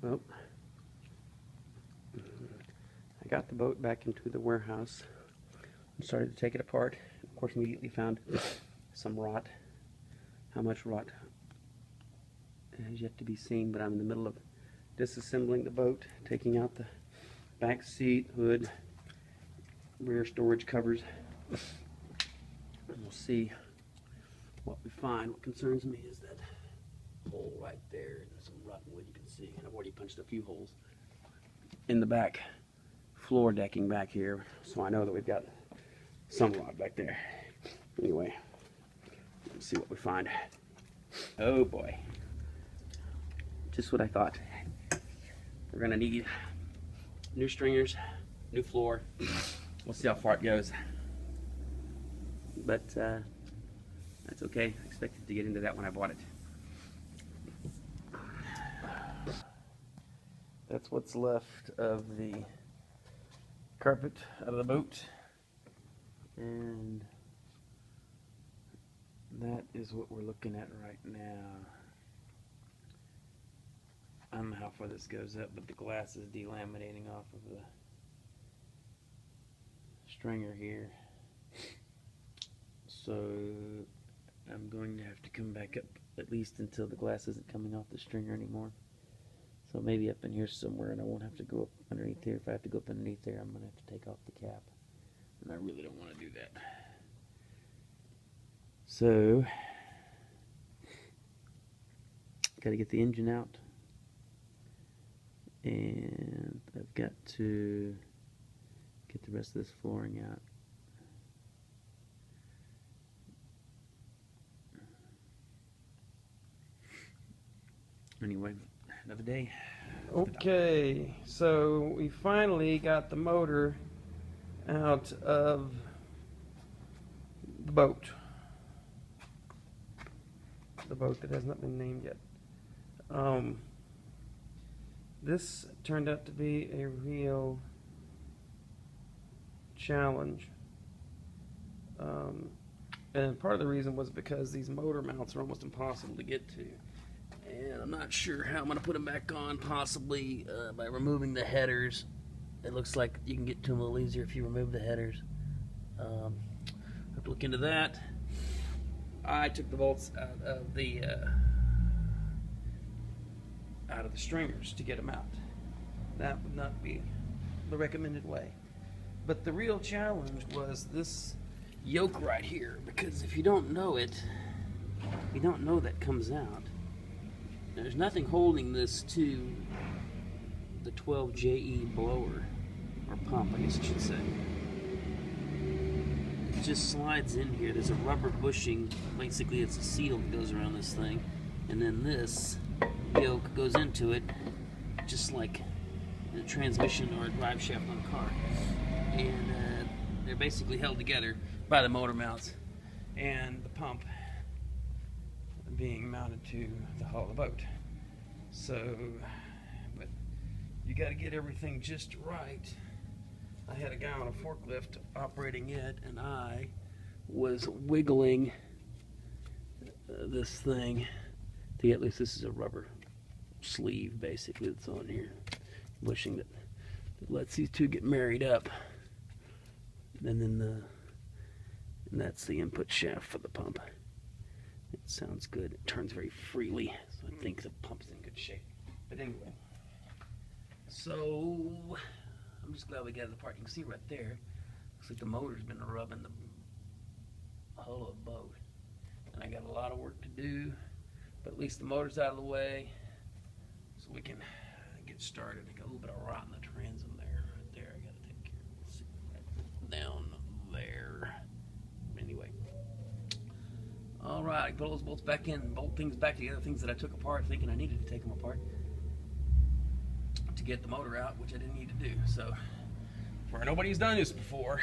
Well, I got the boat back into the warehouse and started to take it apart. Of course, immediately found some rot. How much rot has yet to be seen, but I'm in the middle of disassembling the boat, taking out the back seat, hood, rear storage covers, and we'll see what we find. What concerns me is that hole right there and some rotten wood you can see, and I've already punched a few holes in the back floor decking back here, so I know that we've got some rot back there. Anyway, let's see what we find. Oh boy, just what I thought. We're gonna need new stringers, new floor. We'll see how far it goes, but that's okay. I expected to get into that when I bought it. That's what's left of the carpet out of the boat, and that is what we're looking at right now. I don't know how far this goes up, but the glass is delaminating off of the stringer here, so I'm going to have to come back up at least until the glass isn't coming off the stringer anymore. So maybe up in here somewhere, and I won't have to go up underneath there. If I have to go up underneath there, I'm going to have to take off the cap, and I really don't want to do that. So, got to get the engine out, and I've got to get the rest of this flooring out. Anyway, another day. Okay, so we finally got the motor out of the boat. The boat that has not been named yet. This turned out to be a real challenge. And part of the reason was because these motor mounts are almost impossible to get to. And I'm not sure how I'm going to put them back on, possibly by removing the headers. It looks like you can get to them a little easier if you remove the headers. Have to look into that. I took the bolts out of the stringers to get them out. That would not be the recommended way. But the real challenge was this yoke right here, because if you don't know it, you don't know that comes out. There's nothing holding this to the 12JE blower, or pump, I guess I should say. It just slides in here. There's a rubber bushing, basically it's a seal that goes around this thing, and then this yoke goes into it, just like a transmission or a drive shaft on a car. And they're basically held together by the motor mounts and the pump being mounted to the hull of the boat. So, but you got to get everything just right. I had a guy on a forklift operating it, and I was wiggling this thing to get loose. This is a rubber sleeve basically that's on here, bushing that lets these two get married up, and then and that's the input shaft for the pump. It sounds good. It turns very freely, so I think the pump's in good shape. But anyway, so I'm just glad we got it apart. You can see right there, looks like the motor's been rubbing the hull of the boat. And I got a lot of work to do, but at least the motor's out of the way, so we can get started. I got a little bit of rot in the transom there, right there. I got to take care of it. Let's see, right down there. Anyway. All right, put all those bolts back in, bolt things back together, things that I took apart thinking I needed to take them apart to get the motor out, which I didn't need to do. So, for nobody's done this before.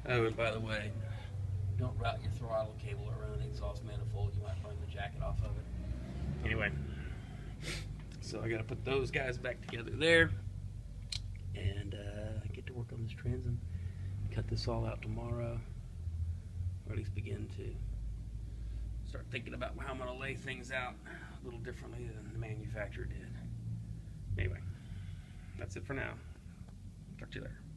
Oh, and by the way, don't route your throttle cable around the exhaust manifold. You might burn the jacket off of it. Anyway, so I got to put those guys back together there, and get to work on this transom. Cut this all out tomorrow, or at least begin to start thinking about how I'm going to lay things out a little differently than the manufacturer did. it for now. Talk to you later.